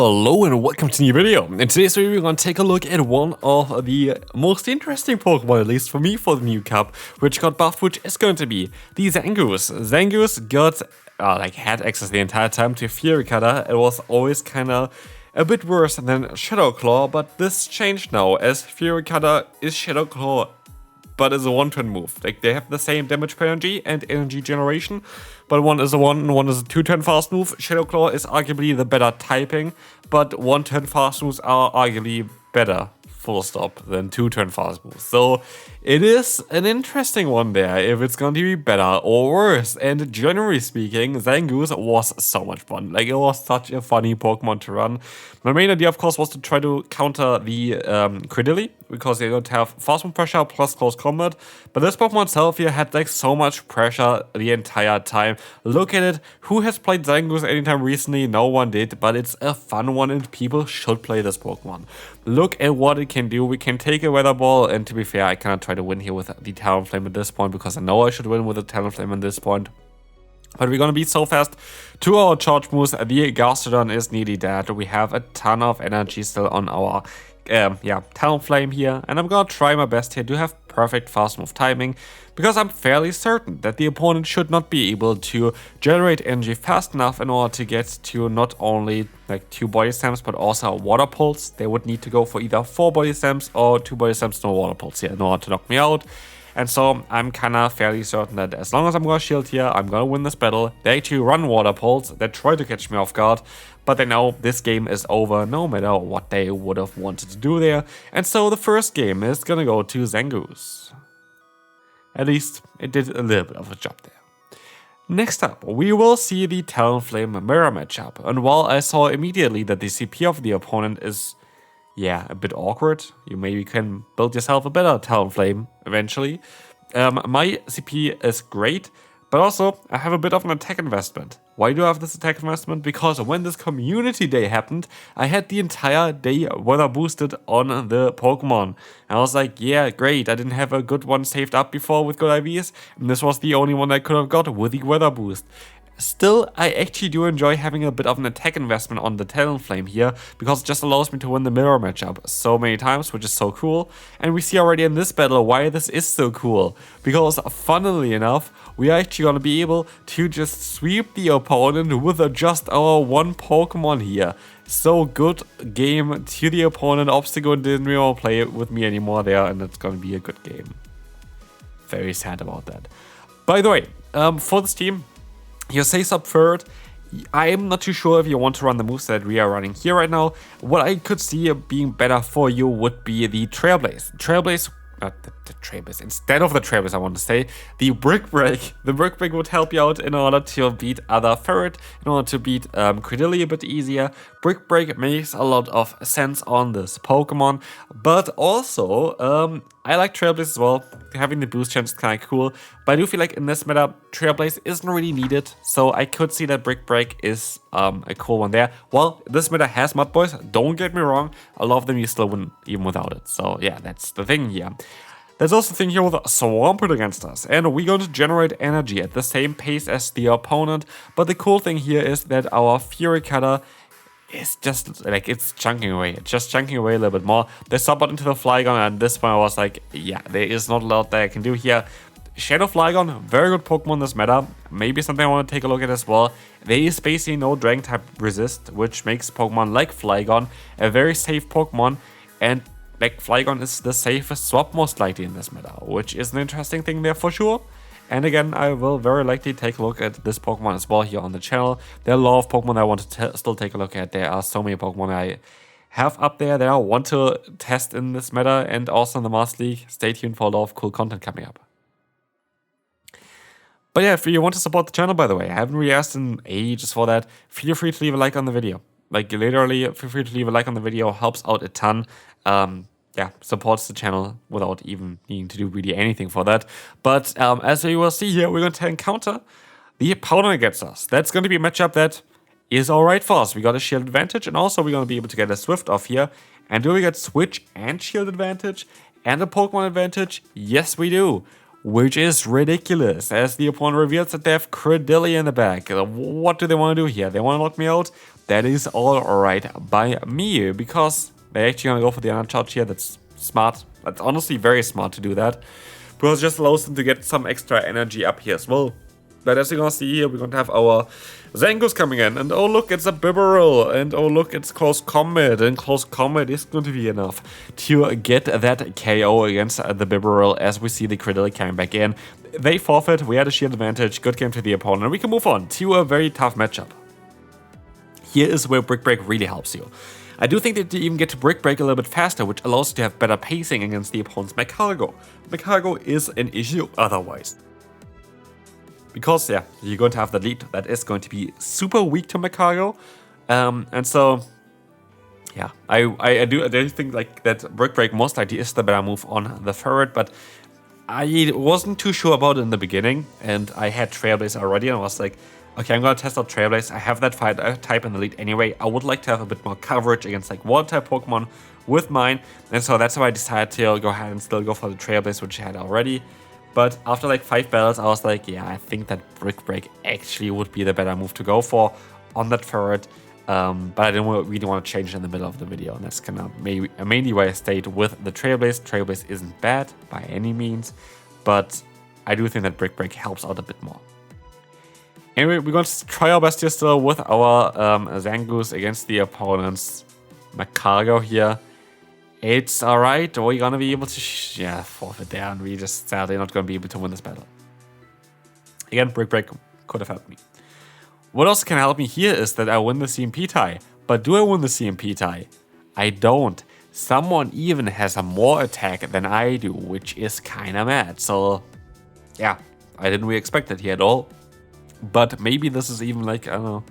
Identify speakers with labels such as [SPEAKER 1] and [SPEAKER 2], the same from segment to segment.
[SPEAKER 1] Hello and welcome to a new video. In today's video we're going to take a look at one of the most interesting Pokemon, at least for me, for the new cup, which got buffed, which is going to be the Zangoose. Zangoose got, had access the entire time to Fury Cutter. It was always kinda a bit worse than Shadow Claw, but this changed now, as Fury Cutter is Shadow Claw, but is a 1-turn move. Like, they have the same damage per energy and energy generation, but one is a 1 and one is a 2-turn fast move. Shadow Claw is arguably the better typing, but 1-turn fast moves are arguably better, full stop, than 2-turn fast moves. So it is an interesting one there, if it's going to be better or worse. And generally speaking, Zangoose was so much fun. Like, it was such a funny Pokemon to run. My main idea, of course, was to try to counter the Credilli, because they don't have fast move pressure plus close combat. But this Pokemon itself here had like so much pressure the entire time. Look at it. Who has played Zangoose anytime recently? No one did, but it's a fun one and people should play this Pokemon. Look at what it can do. We can take a Weather Ball, and to be fair, I cannot try to win here with the Talonflame at this point, because I know I should win with the Talonflame at this point. But we're gonna be so fast to our charge moves. The Gastrodon is nearly dead. We have a ton of energy still on our Talonflame here, and I'm gonna try my best here to have perfect fast move timing, because I'm fairly certain that the opponent should not be able to generate energy fast enough in order to get to not only like 2 body slams but also a water pulse. They would need to go for either 4 body slams or 2 body slams, no water pulse here in order to knock me out. And so I'm kinda fairly certain that as long as I'm gonna shield here, I'm gonna win this battle. They actually run water pulse, they try to catch me off guard, but they know this game is over no matter what they would have wanted to do there. And so the first game is gonna go to Zangoose. At least it did a little bit of a job there. Next up, we will see the Talonflame mirror matchup. And while I saw immediately that the CP of the opponent is a bit awkward, you maybe can build yourself a better Talonflame eventually. My CP is great, but also I have a bit of an attack investment. Why do I have this attack investment? Because when this community day happened, I had the entire day weather boosted on the Pokemon. And I was like, yeah, great, I didn't have a good one saved up before with good IVs, and this was the only one I could have got with the weather boost. Still, I actually do enjoy having a bit of an attack investment on the Talonflame here, because it just allows me to win the mirror matchup so many times, which is so cool. And we see already in this battle why this is so cool, because funnily enough, we are actually going to be able to just sweep the opponent with just our 1 Pokemon here. So good game to the opponent. Obstacle didn't really want to play with me anymore there, and it's going to be a good game. Very sad about that. By the way, for this team, your Say Sub Furret, I'm not too sure if you want to run the moves that we are running here right now. What I could see being better for you would be the Trailblaze. Trailblaze. Instead of the Trailblaze, I want to say the Brick Break. The Brick Break would help you out in order to beat other Furret, in order to beat Credilli a bit easier. Brick Break makes a lot of sense on this Pokemon, but also I like Trailblaze as well. Having the boost chance is kind of cool, but I do feel like in this meta, Trailblaze isn't really needed, so I could see that Brick Break is a cool one there. Well, this meta has Mud Boys, don't get me wrong, a lot of them you still win even without it, so yeah, that's the thing here. There's also the thing here with Swampert against us, and we're going to generate energy at the same pace as the opponent, but the cool thing here is that our Fury Cutter is just, like, it's chunking away. It's just chunking away a little bit more. They sub into the Flygon, and this point I was like, yeah, there is not a lot that I can do here. Shadow Flygon, very good Pokemon this meta. Maybe something I want to take a look at as well. There is basically no Dragon type resist, which makes Pokemon like Flygon a very safe Pokemon, and like Flygon is the safest swap most likely in this meta, which is an interesting thing there for sure. And again, I will very likely take a look at this Pokemon as well here on the channel. There are a lot of Pokemon I want to still take a look at. There are so many Pokemon I have up there that I want to test in this meta and also in the Master League. Stay tuned for a lot of cool content coming up. But yeah, if you want to support the channel, by the way, I haven't really asked in ages for that, feel free to leave a like on the video. Like, literally, feel free to leave a like on the video, helps out a ton. Supports the channel without even needing to do really anything for that. But as you will see here, we're going to encounter the opponent against us. That's going to be a matchup that is alright for us. We got a shield advantage, and also we're going to be able to get a Swift off here. And do we get Switch and shield advantage and a Pokemon advantage? Yes, we do. Which is ridiculous, as the opponent reveals that they have Credilli in the back. What do they want to do here? They want to knock me out? that is alright by me, because they're actually gonna go for the uncharge here. That's smart. That's honestly very smart to do that, because it just allows them to get some extra energy up here as well. But as you're gonna see here, we're gonna have our Zangoose coming in, and oh look, it's a Bibarel, and oh look, it's close combat, and close combat is going to be enough to get that KO against the Bibarel. As we see the Credillic coming back in, they forfeit, we had a shield advantage, good game to the opponent, and we can move on to a very tough matchup. Here is where Brick Break really helps you. I do think that you even get to Brick Break a little bit faster, which allows you to have better pacing against the opponent's Magcargo. Magcargo is an issue otherwise. Because, yeah, you're going to have the lead that is going to be super weak to Magcargo. And so, yeah, I do think like that Brick Break most likely is the better move on the Furret, but I wasn't too sure about it in the beginning, and I had Trailblaze already, and I was like, okay, I'm gonna test out Trailblaze. I have that fire type in the lead anyway. I would like to have a bit more coverage against like water type Pokemon with mine, and so that's why I decided to go ahead and still go for the Trailblaze, which I had already. But after like 5 battles, I was like, yeah, I think that Brick Break actually would be the better move to go for on that Furret. But I didn't really want to change it in the middle of the video, and that's kind of mainly why I stayed with the Trailblaze. Trailblaze isn't bad by any means, but I do think that Brick Break helps out a bit more. Anyway, we're going to try our best here still with our Zangoose against the opponent's Magcargo here. It's alright, we're going to be able to forfeit there, and we just sadly not going to be able to win this battle. Again, Brick Break could have helped me. What else can help me here is that I win the CMP tie. But do I win the CMP tie? I don't. Someone even has a more attack than I do, which is kinda mad. So, yeah, I didn't really expect that here at all. But maybe this is even like, I don't know,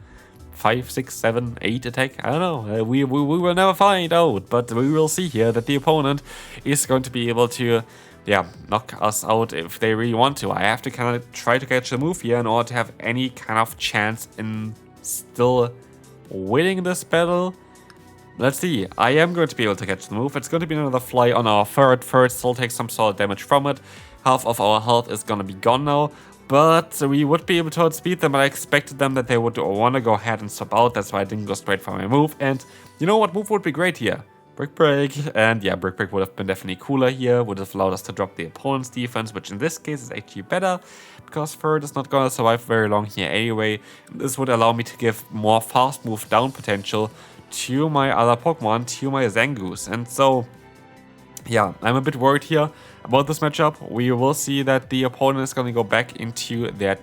[SPEAKER 1] 5, 6, 7, 8 attack. I don't know. We will never find out. But we will see here that the opponent is going to be able to, yeah, knock us out if they really want to. I have to kind of try to catch the move here in order to have any kind of chance in still winning this battle. Let's see. I am going to be able to catch the move. It's going to be another fly on our Furret. Furret still takes some sort of damage from it. Half of our health is going to be gone now. But we would be able to outspeed them, but I expected them that they would want to go ahead and swap out. That's why I didn't go straight for my move. And you know what move would be great here? Brick Break. And yeah, Brick Break would have been definitely cooler here. Would have allowed us to drop the opponent's defense, which in this case is actually better, because Furret is not going to survive very long here anyway. This would allow me to give more fast move down potential to my other Pokemon, to my Zangoose. And so, yeah, I'm a bit worried here about this matchup. We will see that the opponent is going to go back into that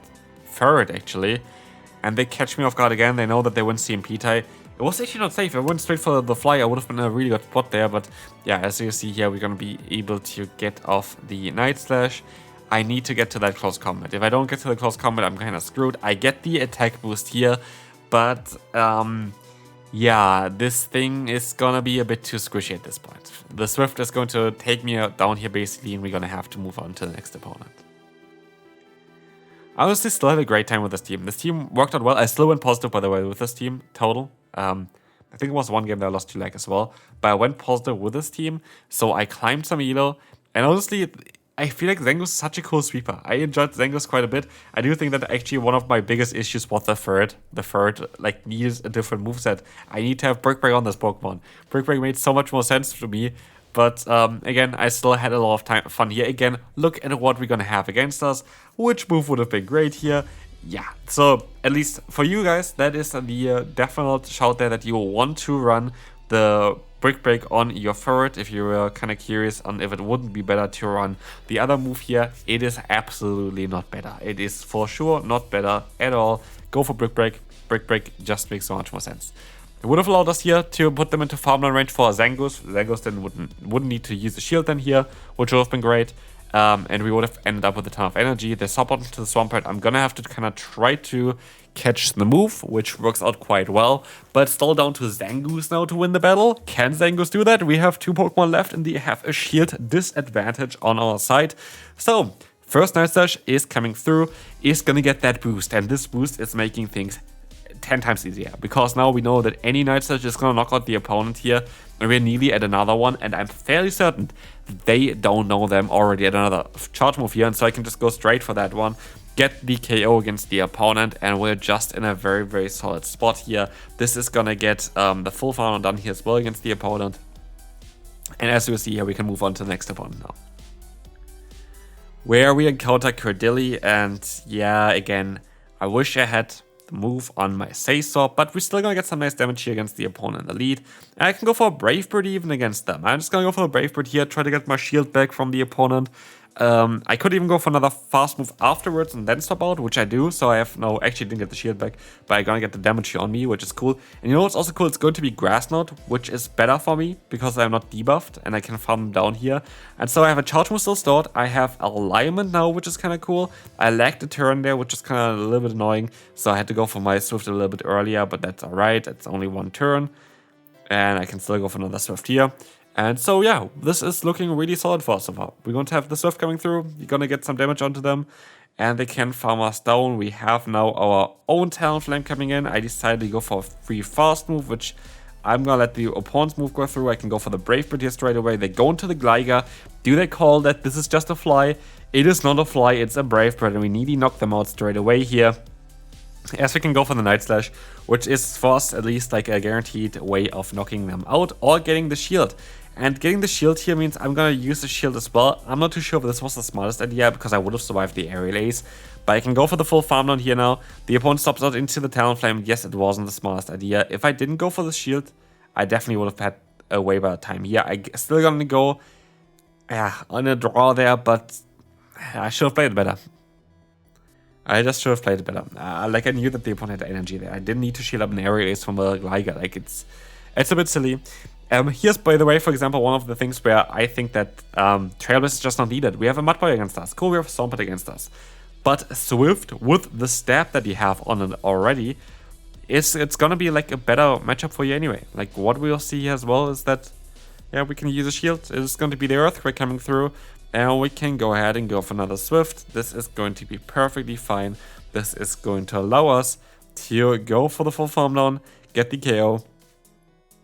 [SPEAKER 1] Furret actually, and they catch me off guard again. They know that they win CMP tie. It was actually not safe. If I went straight for the fly, I would have been in a really good spot there. But yeah, as you see here, we're going to be able to get off the Night Slash. I need to get to that close combat. If I don't get to the close combat, I'm kind of screwed. I get the attack boost here, but yeah, this thing is gonna be a bit too squishy at this point. The Swift is going to take me down here basically, and we're gonna have to move on to the next opponent. I honestly still had a great time with this team. This team worked out well. I still went positive, by the way, with this team total. I think it was one game that I lost 2 lag as well, but I went positive with this team, so I climbed some elo, and honestly, I feel like Zangoose is such a cool sweeper. I enjoyed Zangoose quite a bit. I do think that actually one of my biggest issues was the Furret. The Furret like needs a different moveset. I need to have Brick Break on this Pokemon. Brick Break made so much more sense to me. But again, I still had a lot of fun here. Again, look at what we're going to have against us. Which move would have been great here? Yeah, so at least for you guys, that is the definite shout there that you want to run the Brick Break on your Furret. If you were kind of curious on if it wouldn't be better to run the other move here, it is absolutely not better. It is for sure not better at all. Go for Brick Break. Brick Break just makes so much more sense. It would have allowed us here to put them into farmland range for Zangoose. Zangoose then wouldn't need to use the shield then here, which would have been great. And we would have ended up with a ton of energy. They swap out into the Swampert. I'm gonna have to kind of try to catch the move, which works out quite well. But still down to Zangoose now to win the battle. Can Zangoose do that? We have 2 Pokemon left, and they have a shield disadvantage on our side. So, first Night Slash is coming through, is gonna get that boost. And this boost is making things 10 times easier, because now we know that any Night Slash is gonna knock out the opponent here, and we're nearly at another one, and I'm fairly certain they don't know them already at another charge move here, and so I can just go straight for that one. get the KO against the opponent, and we're just in a very, very solid spot here. This is gonna get the full farm done here as well against the opponent. And as you see here, we can move on to the next opponent now, where we encounter Cordilli, and yeah, again, I wish I had the move on my Saysor, but we're still gonna get some nice damage here against the opponent in the lead. And I can go for a Brave Bird even against them. I'm just gonna go for a Brave Bird here, try to get my shield back from the opponent. I could even go for another fast move afterwards and then stop out, which I do, so I have no, actually didn't get the shield back, but I'm gonna get the damage here on me, which is cool. And you know what's also cool? It's going to be Grass Knot, which is better for me, because I'm not debuffed, and I can farm them down here. And so I have a Charge Move still stored, I have Alignment now, which is kind of cool. I lagged a turn there, which is kind of a little bit annoying, so I had to go for my Swift a little bit earlier, but that's alright, it's only one turn. And I can still go for another Swift here. And so yeah, this is looking really solid for us so far. We're going to have the Swift coming through, you're going to get some damage onto them, and they can farm us down. We have now our own Talonflame coming in. I decided to go for a free fast move, which I'm going to let the opponent's move go through. I can go for the Brave Bird here straight away. They go into the Gligar. Do they call that this is just a fly? It is not a fly, it's a Brave Bird, and we need to knock them out straight away here. As we can go for the Night Slash, which is for us at least like a guaranteed way of knocking them out or getting the shield. And getting the shield here means I'm gonna use the shield as well. I'm not too sure if this was the smartest idea, because I would have survived the aerial ace. But I can go for the full farm down here now. The opponent stops out into the Talonflame. Yes, it wasn't the smartest idea. If I didn't go for the shield, I definitely would have had a way better time here. I still gonna go on a draw there, but I should have played it better. I just should have played it better. Like, I knew that the opponent had energy there. I didn't need to shield up an aerial ace from a Gligar. Like, it's a bit silly. Here's, by the way, for example, one of the things where I think that Trailblaze is just not needed. We have a Mudboy against us. Cool, we have a Swampert against us. But Swift, with the stab that you have on it already, it's gonna be like a better matchup for you anyway. Like, what we'll see as well is that, yeah, we can use a shield. It's going to be the Earthquake coming through. And we can go ahead and go for another Swift. This is going to be perfectly fine. This is going to allow us to go for the full farm down, get the KO,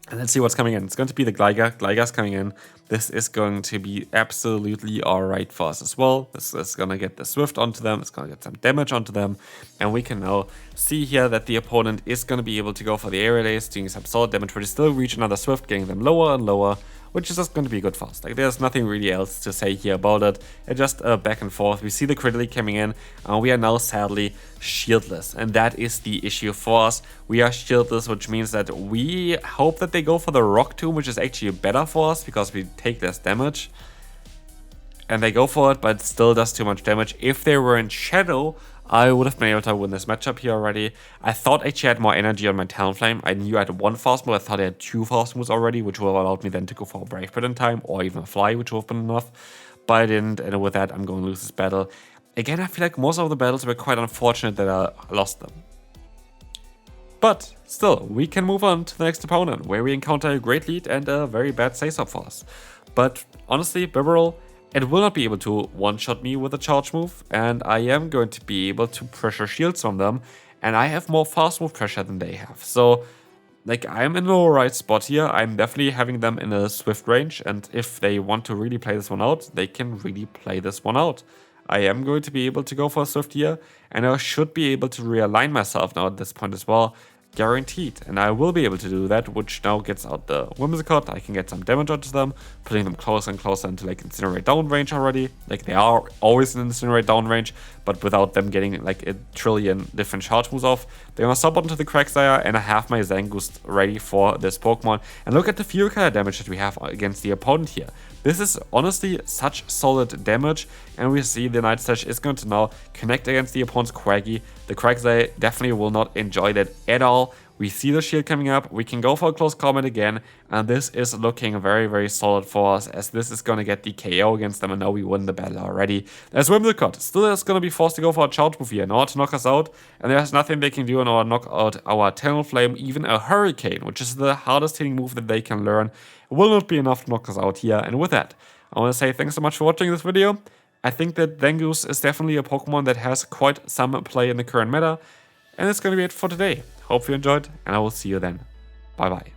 [SPEAKER 1] and let's see what's coming in. It's going to be the Gligar. Gligar's coming in. This is going to be absolutely alright for us as well. This is going to get the Swift onto them. It's going to get some damage onto them. And we can now see here that the opponent is going to be able to go for the aerial ace, doing some solid damage, but they still reach another Swift, getting them lower and lower, which is just going to be good for us. Like, there's nothing really else to say here about it. It's just back and forth. We see the Cridley coming in, and we are now sadly shieldless. And that is the issue for us. We are shieldless, which means that we hope that they go for the Rock Tomb, which is actually better for us because we take less damage. And they go for it, but it still does too much damage. If they were in Shadow, I would have been able to win this matchup here already. I thought actually I had more energy on my Talonflame. I knew I had one fast move. I thought I had two fast moves already, which would have allowed me then to go for a Brave Bird in time, or even a Fly, which would have been enough. But I didn't, and with that, I'm going to lose this battle. Again, I feel like most of the battles were quite unfortunate that I lost them. But still, we can move on to the next opponent, where we encounter a great lead and a very bad Saysop for us. But honestly, Bibarel, it will not be able to one-shot me with a charge move, and I am going to be able to pressure shields on them, and I have more fast move pressure than they have. So, like, I'm in the right spot here. I'm definitely having them in a Swift range, and if they want to really play this one out, they can really play this one out. I am going to be able to go for a Swift here, and I should be able to realign myself now at this point as well. Guaranteed, and I will be able to do that, which now gets out the Whimsicott. I can get some damage onto them, putting them closer and closer into like Incinerate down range already. Like, they are always in Incinerate down range, but without them getting like a trillion different charge moves off. They're gonna sub onto the Quagsire, and I have my Zangoose ready for this Pokemon. And look at the Fury Cutter damage that we have against the opponent here. This is honestly such solid damage, and we see the Night Slash is going to now connect against the opponent's Quaggy. The Quagsire definitely will not enjoy that at all. We see the shield coming up, we can go for a close combat again, and this is looking very, very solid for us, as this is going to get the KO against them, and now we win the battle already. As Whimsicott still is going to be forced to go for a charge move here in order to knock us out, and there's nothing they can do in order to knock out our Talonflame, even a Hurricane, which is the hardest hitting move that they can learn. It will not be enough to knock us out here, and with that, I want to say thanks so much for watching this video. I think that Zangoose is definitely a Pokemon that has quite some play in the current meta, and that's going to be it for today. Hope you enjoyed, and I will see you then. Bye bye.